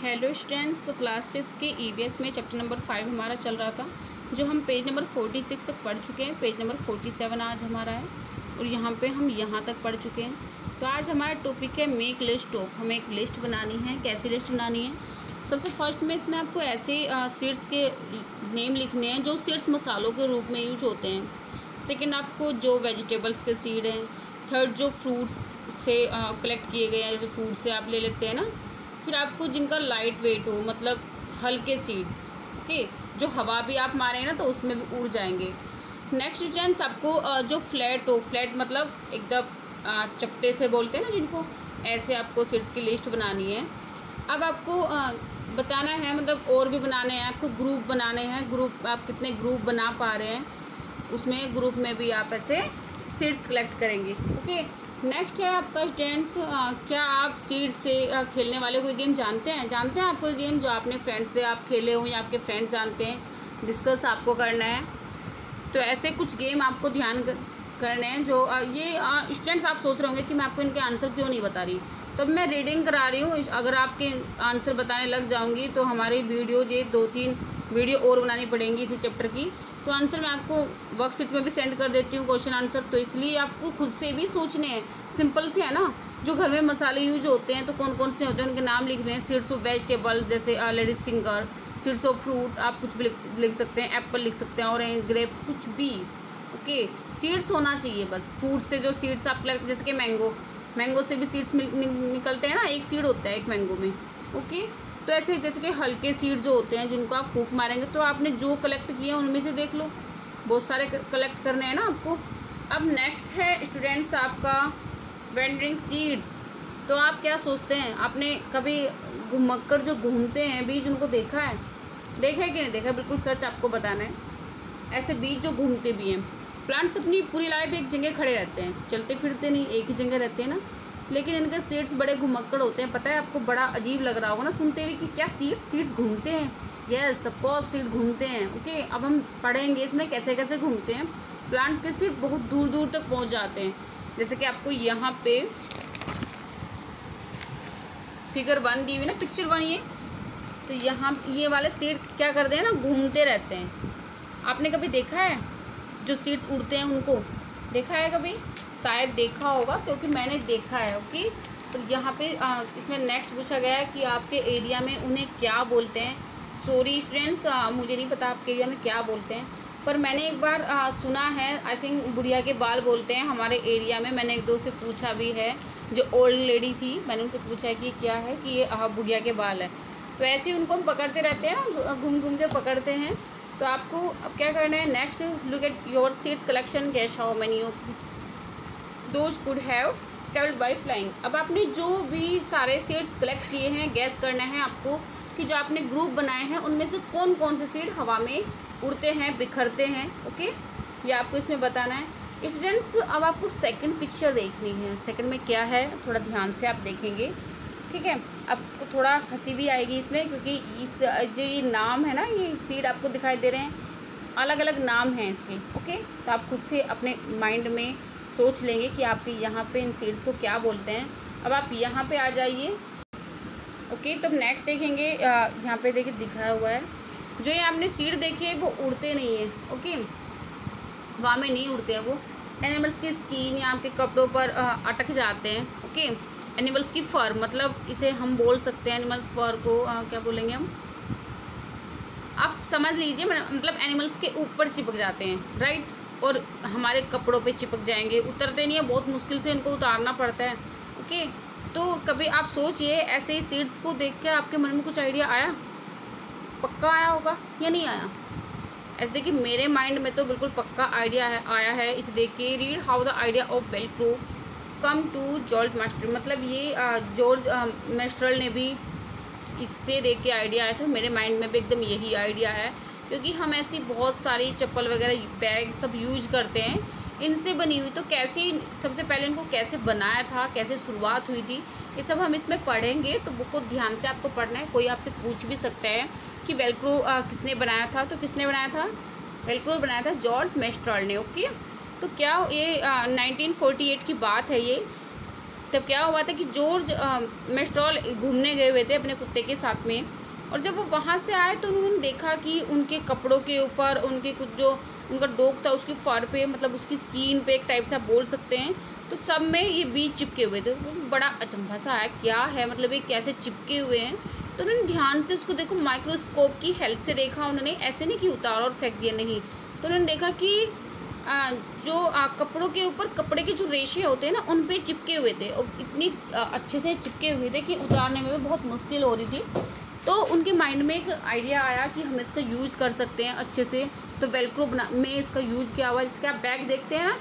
Hello students, तो class 5th के EVS में चैप्टर नंबर 5 हमारा चल रहा था, जो हम पेज नंबर 46 तक पढ़ चुके हैं। पेज नंबर 47 आज हमारा है और यहाँ पे हम यहाँ तक पढ़ चुके हैं। तो आज हमारा टॉपिक है मेक लिस्ट ऑफ। हमें एक लिस्ट बनानी है। कैसी लिस्ट बनानी है? सबसे फर्स्ट में इसमें आपको ऐसे सीड्स के नेम लिखने हैं जो सीड्स मसालों के रूप में यूज होते हैं। सेकेंड, आपको जो वेजिटेबल्स के सीड हैं। थर्ड, जो फ्रूट्स से कलेक्ट किए गए हैं, जैसे फ्रूट से आप ले लेते हैं ना। फिर आपको जिनका लाइट वेट हो, मतलब हल्के सीड, ओके, जो हवा भी आप मारें ना तो उसमें भी उड़ जाएंगे। नेक्स्ट स्टूडेंट्स, आपको जो फ्लैट हो, फ्लैट मतलब एकदम चपटे से बोलते हैं ना जिनको, ऐसे आपको सीड्स की लिस्ट बनानी है। अब आपको बताना है, मतलब और भी बनाने हैं आपको, ग्रुप बनाने हैं। ग्रुप आप कितने ग्रुप बना पा रहे हैं, उसमें ग्रुप में भी आप ऐसे सीड्स कलेक्ट करेंगे। ओके, नेक्स्ट है आपका स्टूडेंट्स, क्या आप सीड से खेलने वाले कोई गेम जानते हैं? जानते हैं आप कोई गेम जो आपने फ्रेंड्स से आप खेले हो या आपके फ्रेंड्स जानते हैं? डिस्कस आपको करना है। तो ऐसे कुछ गेम आपको ध्यान करने हैं जो ये स्टूडेंट्स आप सोच रहे होंगे कि मैं आपको इनके आंसर क्यों नहीं बता रही। तो मैं रीडिंग करा रही हूँ। अगर आपके आंसर बताने लग जाऊँगी तो हमारी वीडियो ये 2-3 वीडियो और बनानी पड़ेंगी इसी चैप्टर की। तो आंसर मैं आपको वर्कशीट में भी सेंड कर देती हूँ, क्वेश्चन आंसर। तो इसलिए आपको खुद से भी सोचने हैं। सिंपल से है ना। जो घर में मसाले यूज होते हैं तो कौन कौन से होते हैं उनके नाम लिख रहे हैं। सीड्स ऑफ वेजिटेबल जैसे ladies finger, seeds of fruit आप कुछ भी लिख सकते हैं, एप्पल लिख सकते हैं, ऑरेंज, ग्रेप्स, कुछ भी। ओके, सीड्स होना चाहिए बस। फ्रूट से जो सीड्स आप कलेक्ट, जैसे कि मैंगो से भी सीड्स निकलते हैं ना, एक सीड होता है एक मैंगो में। ओके, तो ऐसे जैसे कि हल्के सीड जो होते हैं जिनको आप फूंक मारेंगे, तो आपने जो कलेक्ट किए हैं उनमें से देख लो, बहुत सारे कलेक्ट करने हैं ना आपको। अब नेक्स्ट है स्टूडेंट्स आपका वेंडरिंग सीड्स। तो आप क्या सोचते हैं, आपने कभी घुमक्कड़ जो घूमते हैं बीज, उनको देखा है? देखा है कि नहीं देखा? बिल्कुल सच आपको बताना है। ऐसे बीज जो घूमते भी हैं। प्लांट्स अपनी पूरी लाइफ एक जगह खड़े रहते हैं, चलते फिरते नहीं, एक ही जगह रहते हैं ना। लेकिन इनके सीड्स बड़े घुमक्कड़ होते हैं। पता है आपको? बड़ा अजीब लग रहा होगा ना सुनते हुए कि क्या सीड्स घूमते हैं। यस, ऑफकोर्स सीड घूमते हैं। ओके, अब हम पढ़ेंगे इसमें कैसे कैसे घूमते हैं। प्लांट के सीड बहुत दूर दूर तक पहुंच जाते हैं। जैसे कि आपको यहाँ पे फिगर 1 दी हुई ना, पिक्चर 1 ये। तो यहाँ ये वाले सीड क्या करते हैं ना, घूमते रहते हैं। आपने कभी देखा है जो सीड्स उड़ते हैं उनको? देखा है कभी? शायद देखा होगा, क्योंकि मैंने देखा है। ओके, तो यहाँ पे इसमें नेक्स्ट पूछा गया है कि आपके एरिया में उन्हें क्या बोलते हैं। सॉरी स्टूडेंट्स, मुझे नहीं पता आपके एरिया में क्या बोलते हैं, पर मैंने एक बार सुना है, आई थिंक बुढ़िया के बाल बोलते हैं हमारे एरिया में। मैंने एक दो से पूछा भी है, जो ओल्ड लेडी थी, मैंने उनसे पूछा है कि क्या है, कि ये बुढ़िया के बाल है। तो ऐसे ही उनको हम पकड़ते रहते हैं ना, घूम घूम के पकड़ते हैं। तो आपको अब क्या करना है, next look at your seeds collection, guess how many of those could have travelled by flying. अब आपने जो भी सारे सीड्स कलेक्ट किए हैं, गैस करना है आपको कि जो आपने ग्रुप बनाए हैं उनमें से कौन कौन से सीड हवा में उड़ते हैं, बिखरते हैं। ओके, ये आपको इसमें बताना है। स्टूडेंट्स, अब आपको सेकंड पिक्चर देखनी है। सेकंड में क्या है, थोड़ा ध्यान से आप देखेंगे, ठीक है? आपको थोड़ा हंसी भी आएगी इसमें, क्योंकि इस जो ये नाम है ना, ये सीड आपको दिखाई दे रहे हैं, अलग अलग नाम हैं इसके। ओके, तो आप खुद से अपने माइंड में सोच लेंगे कि आपके यहाँ पे इन सीड्स को क्या बोलते हैं। अब आप यहाँ पे आ जाइए। ओके, तो नेक्स्ट देखेंगे, यहाँ पे देखिए दिखाया हुआ है, जो ये आपने सीड देखी है वो उड़ते नहीं है। ओके, हवा में नहीं उड़ते हैं वो। एनिमल्स की स्किन या आपके कपड़ों पर अटक जाते हैं। ओके, एनिमल्स की फर, मतलब इसे हम बोल सकते हैं, एनिमल्स फर को क्या बोलेंगे हम, आप समझ लीजिए, मतलब एनिमल्स के ऊपर चिपक जाते हैं, राइट, और हमारे कपड़ों पे चिपक जाएंगे। उतरते नहीं है, बहुत मुश्किल से इनको उतारना पड़ता है। ओके, तो कभी आप सोचिए, ऐसे ही सीड्स को देख के आपके मन में कुछ आइडिया आया? पक्का आया होगा या नहीं आया? ऐसे देखिए, मेरे माइंड में तो बिल्कुल पक्का आइडिया आया है इसे देख के। Read how the idea of velcro come to George Master, मतलब ये जॉर्ज मेस्ट्रल ने भी इससे देख के आइडिया आया था। मेरे माइंड में भी एकदम यही आइडिया है, क्योंकि हम ऐसी बहुत सारी चप्पल वगैरह, बैग सब यूज करते हैं इनसे बनी हुई। तो कैसे, सबसे पहले इनको कैसे बनाया था, कैसे शुरुआत हुई थी, ये सब हम इसमें पढ़ेंगे। तो बहुत ध्यान से आपको पढ़ना है। कोई आपसे पूछ भी सकता है कि वेलक्रो किसने बनाया था, तो किसने बनाया था? वेलक्रो बनाया था जॉर्ज मेस्ट्रल ने। ओके, तो क्या ये 1948 की बात है ये। तब क्या हुआ था कि जॉर्ज मेस्ट्रॉल घूमने गए हुए थे अपने कुत्ते के साथ में, और जब वो वहाँ से आए तो उन्होंने देखा कि उनके कपड़ों के ऊपर उनके कुछ जो उनका डॉग था उसके फर पे, मतलब उसकी स्किन पे एक टाइप से आप बोल सकते हैं, तो सब में ये बीज चिपके हुए थे। वो बड़ा अचंभा सा आया, क्या है मतलब ये कैसे चिपके हुए हैं। तो उन्होंने ध्यान से उसको देखो, माइक्रोस्कोप की हेल्प से देखा उन्होंने, ऐसे नहीं कि उतारा और फेंक दिया, नहीं। तो उन्होंने देखा कि जो कपड़ों के ऊपर कपड़े के जो रेशे होते हैं ना उन पे चिपके हुए थे, और इतनी अच्छे से चिपके हुए थे कि उतारने में भी बहुत मुश्किल हो रही थी। तो उनके माइंड में एक आइडिया आया कि हम इसका यूज कर सकते हैं अच्छे से। तो वेलक्रो बना में इसका यूज़ किया हुआ है। इसके आप बैग देखते हैं ना,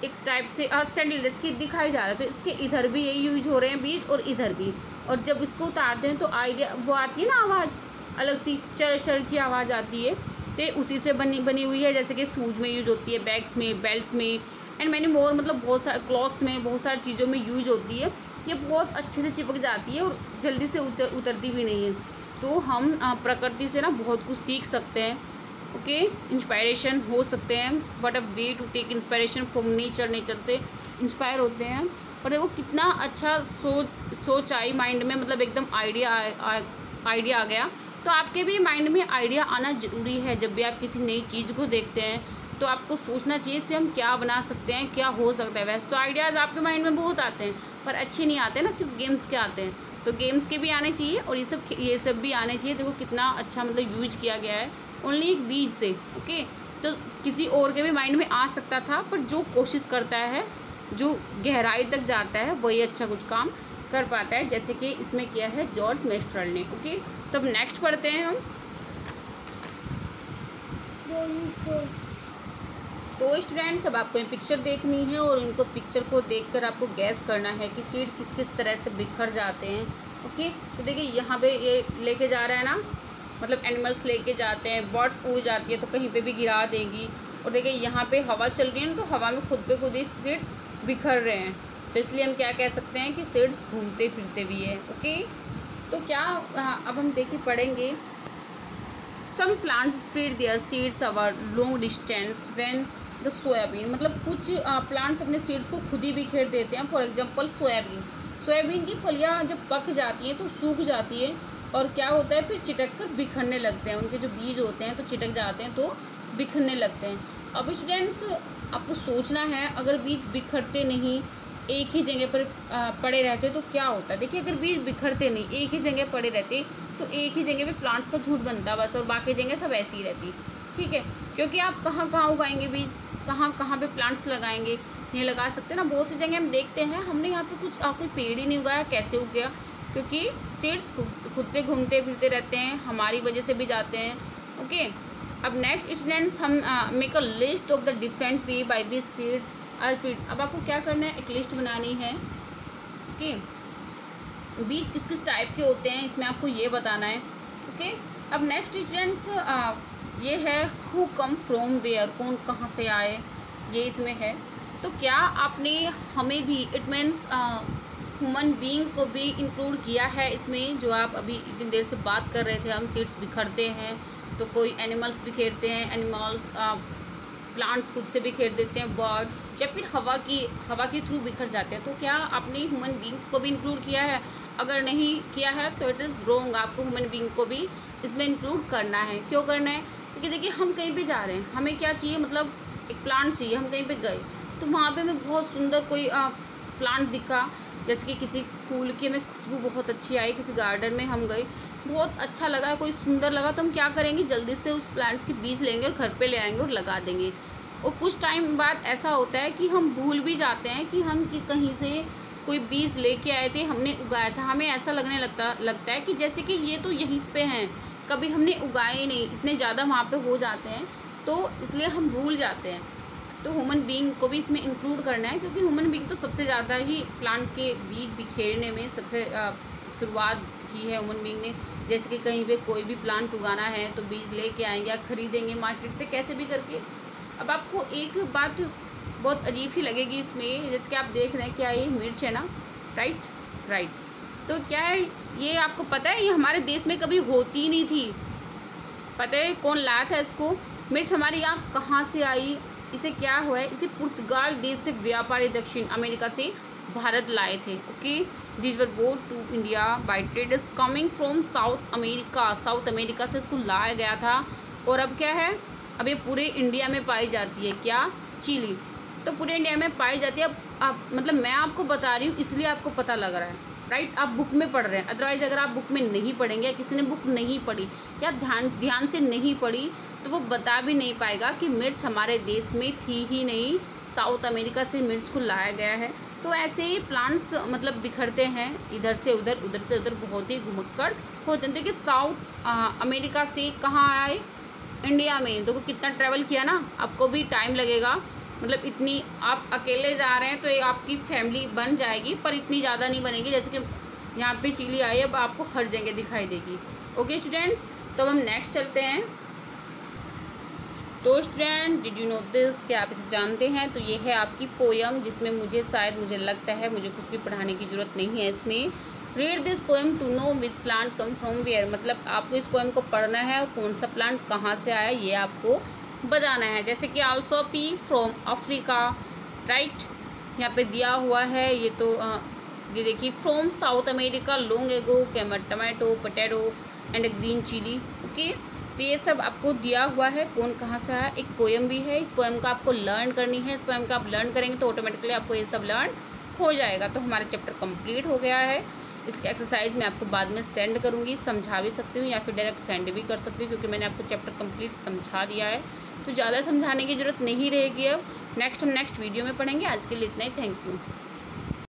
एक टाइप से सैंडल जैसे दिखाई जा रहा है, तो इसके इधर भी यही यूज हो रहे हैं बीज, और इधर भी। और जब इसको उतारते हैं तो आइडिया वो आती है ना आवाज़, अलग सी चर चर की आवाज़ आती है, तो उसी से बनी हुई है। जैसे कि शूज़ में यूज होती है, बैग्स में, बेल्ट्स में, एंड मैनी मोर, मतलब बहुत सारे क्लॉथ्स में, बहुत सारी चीज़ों में यूज होती है। ये बहुत अच्छे से चिपक जाती है और जल्दी से उतरती भी नहीं है। तो हम प्रकृति से ना बहुत कुछ सीख सकते हैं। ओके, इंस्पायरेशन हो सकते हैं, but a way to take inspiration from nature से इंस्पायर होते हैं। और देखो कितना अच्छा सोच आई माइंड में, मतलब एकदम आइडिया आ गया। तो आपके भी माइंड में आइडिया आना ज़रूरी है। जब भी आप किसी नई चीज़ को देखते हैं तो आपको सोचना चाहिए इससे हम क्या बना सकते हैं, क्या हो सकता है। वैसे तो आइडियाज़ आपके माइंड में बहुत आते हैं, पर अच्छे नहीं आते ना, सिर्फ गेम्स के आते हैं। तो गेम्स के भी आने चाहिए और ये सब भी आने चाहिए। देखो कितना अच्छा मतलब यूज किया गया है ओनली एक बीज से। ओके, तो किसी और के भी माइंड में आ सकता था, पर जो कोशिश करता है, जो गहराई तक जाता है, वही अच्छा कुछ काम कर पाता है, जैसे कि इसमें किया है जॉर्ज मेस्ट्रल ने। ओके, तो अब नेक्स्ट पढ़ते हैं हम। तो स्टूडेंट्स, अब आपको ये पिक्चर देखनी है और उनको पिक्चर को देखकर आपको गैस करना है कि सीड किस किस तरह से बिखर जाते हैं। ओके, तो देखिए यहाँ पे ये लेके जा रहा है ना, मतलब एनिमल्स लेके जाते हैं, बर्ड्स उड़ जाती है तो कहीं पे भी गिरा देंगी। और देखिए यहाँ पे हवा चल रही है ना, तो हवा में खुद पे खुद ही सीड्स बिखर रहे हैं, तो इसलिए हम क्या कह सकते हैं कि सीड्स घूमते फिरते भी है। ओके, तो क्या अब हम देखिए पढ़ेंगे। Some plants spread their seeds over long distance when the soybean, मतलब कुछ प्लांट्स अपने सीड्स को खुद ही बिखेर देते हैं। फॉर एग्जांपल सोयाबीन की फलियां जब पक जाती हैं तो सूख जाती है, और क्या होता है फिर चिटक कर बिखरने लगते हैं। उनके जो बीज होते हैं तो चिटक जाते हैं, तो बिखरने लगते हैं। अब स्टूडेंट्स, आपको सोचना है, अगर बीज बिखरते नहीं, एक ही जगह पर पड़े रहते तो क्या होता है। देखिए, अगर बीज बिखरते नहीं, एक ही जगह पड़े रहते, तो एक ही जगह पे प्लांट्स का झुंड बनता बस, और बाकी जगह सब ऐसी ही रहती। ठीक है, क्योंकि आप कहाँ कहाँ उगाएंगे बीज, कहाँ कहाँ पे प्लांट्स लगाएंगे, नहीं लगा सकते ना। बहुत सी जगह हम देखते हैं, हमने यहाँ पे कोई पेड़ ही नहीं उगाया, कैसे उग गया, क्योंकि सीड्स खुद से घूमते फिरते रहते हैं, हमारी वजह से भी जाते हैं। ओके, अब नेक्स्ट स्टूडेंट्स, हम make a list of the different way by which seed are spread. अब आपको क्या करना है, एक लिस्ट बनानी है। ओके, बीज किस किस टाइप के होते हैं इसमें आपको ये बताना है। ओके, अब नेक्स्ट स्टूडेंट्स, ये है हु कम फ्रॉम वेयर, कौन कहाँ से आए, ये इसमें है। तो क्या आपने हमें भी, इट मीन्स ह्यूमन बीइंग को भी इंक्लूड किया है इसमें, जो आप अभी इतनी देर से बात कर रहे थे। हम सीड्स बिखरते हैं तो कोई एनिमल्स बिखेरते हैं, एनिमल्स प्लांट्स खुद से बिखेर देते हैं, बर्ड, या फिर हवा के थ्रू बिखर जाते हैं। तो क्या आपने ह्यूमन बीइंग्स को भी इंक्लूड किया है? अगर नहीं किया है तो इट इज़ रॉन्ग, आपको ह्यूमन बीइंग को भी इसमें इंक्लूड करना है। क्यों करना है? क्योंकि देखिए, हम कहीं पे जा रहे हैं, हमें क्या चाहिए, मतलब एक प्लांट चाहिए। हम कहीं पे गए तो वहाँ पे हमें बहुत सुंदर कोई प्लांट दिखा, जैसे कि किसी फूल की हमें खुशबू बहुत अच्छी आई, किसी गार्डन में हम गए, बहुत अच्छा लगा, कोई सुंदर लगा, तो हम क्या करेंगे, जल्दी से उस प्लांट्स के बीज लेंगे और घर पे ले आएंगे और लगा देंगे। और कुछ टाइम बाद ऐसा होता है कि हम भूल भी जाते हैं कि हम कहीं से कोई बीज लेके आए थे, हमने उगाया था। हमें ऐसा लगने लगता है कि जैसे कि ये तो यहीं पे हैं, कभी हमने उगाए ही नहीं, इतने ज़्यादा वहाँ पे हो जाते हैं, तो इसलिए हम भूल जाते हैं। तो ह्यूमन बीइंग को भी इसमें इंक्लूड करना है, क्योंकि ह्यूमन बीइंग तो सबसे ज़्यादा ही प्लांट के बीज बिखेरने में सबसे शुरुआत की है ह्यूमन बीइंग ने। जैसे कि कहीं पे कोई भी प्लांट उगाना है तो बीज लेके आएंगे या खरीदेंगे मार्केट से, कैसे भी करके। अब आपको एक बात बहुत अजीब सी लगेगी इसमें, जैसे कि आप देख रहे हैं, क्या ये मिर्च है ना, राइट। तो क्या है ये, आपको पता है ये हमारे देश में कभी होती ही नहीं थी। पता है कौन लाया था इसको? मिर्च हमारे यहाँ कहाँ से आई? इसे क्या हुआ है, इसे पुर्तगाल देश से व्यापारी दक्षिण अमेरिका से भारत लाए थे। Okay, this were brought to India by traders coming from South America. South America से इसको लाया गया था। और अब क्या है, अब ये पूरे इंडिया में पाई जाती है। क्या? चिली। तो पूरे इंडिया में पाई जाती है। अब आप मतलब मैं आपको बता रही हूँ इसलिए आपको पता लग रहा है, राइट। आप बुक में पढ़ रहे हैं, अदरवाइज़ अगर आप बुक में नहीं पढ़ेंगे या किसी ने बुक नहीं पढ़ी या ध्यान से नहीं पढ़ी तो वो बता भी नहीं पाएगा कि मिर्च हमारे देश में थी ही नहीं, साउथ अमेरिका से मिर्च को लाया गया है। तो ऐसे ही प्लांट्स मतलब बिखरते हैं इधर से उधर, उधर से उधर, बहुत ही घुमक्कड़ होते हैं। देखिए साउथ अमेरिका से कहाँ आए? इंडिया में। देखो कितना ट्रैवल किया ना, आपको भी टाइम लगेगा। मतलब इतनी आप अकेले जा रहे हैं तो ये आपकी फैमिली बन जाएगी, पर इतनी ज़्यादा नहीं बनेगी। जैसे कि यहाँ पे चिली आई, अब आपको हर जगह दिखाई देगी। ओके स्टूडेंट्स, तो अब हम नेक्स्ट चलते हैं। तो student, did you know this, क्या आप इसे जानते हैं? तो ये है आपकी पोयम, जिसमें मुझे लगता है मुझे कुछ भी पढ़ाने की ज़रूरत नहीं है इसमें। Read this poem to know which plant come from where. मतलब आपको इस पोएम को पढ़ना है और कौन सा प्लांट कहाँ से आया ये आपको बताना है। जैसे कि also P from Africa, right, यहाँ पे दिया हुआ है। ये तो ये देखिए, from South America long ago came tomato potato and green chilli. Okay, तो ये सब आपको दिया हुआ है, कौन कहाँ से आया। एक पोएम भी है, इस पोएम का आपको लर्न करनी है। इस पोएम का आप लर्न करेंगे तो ऑटोमेटिकली आपको ये सब लर्न हो जाएगा। तो हमारा चैप्टर कंप्लीट हो गया है। इसके एक्सरसाइज मैं आपको बाद में सेंड करूँगी, समझा भी सकती हूँ या फिर डायरेक्ट सेंड भी कर सकती हूँ, क्योंकि मैंने आपको चैप्टर कंप्लीट समझा दिया है। तो ज़्यादा समझाने की ज़रूरत नहीं रहेगी। अब नेक्स्ट हम नेक्स्ट वीडियो में पढ़ेंगे। आज के लिए इतना ही। Thank you.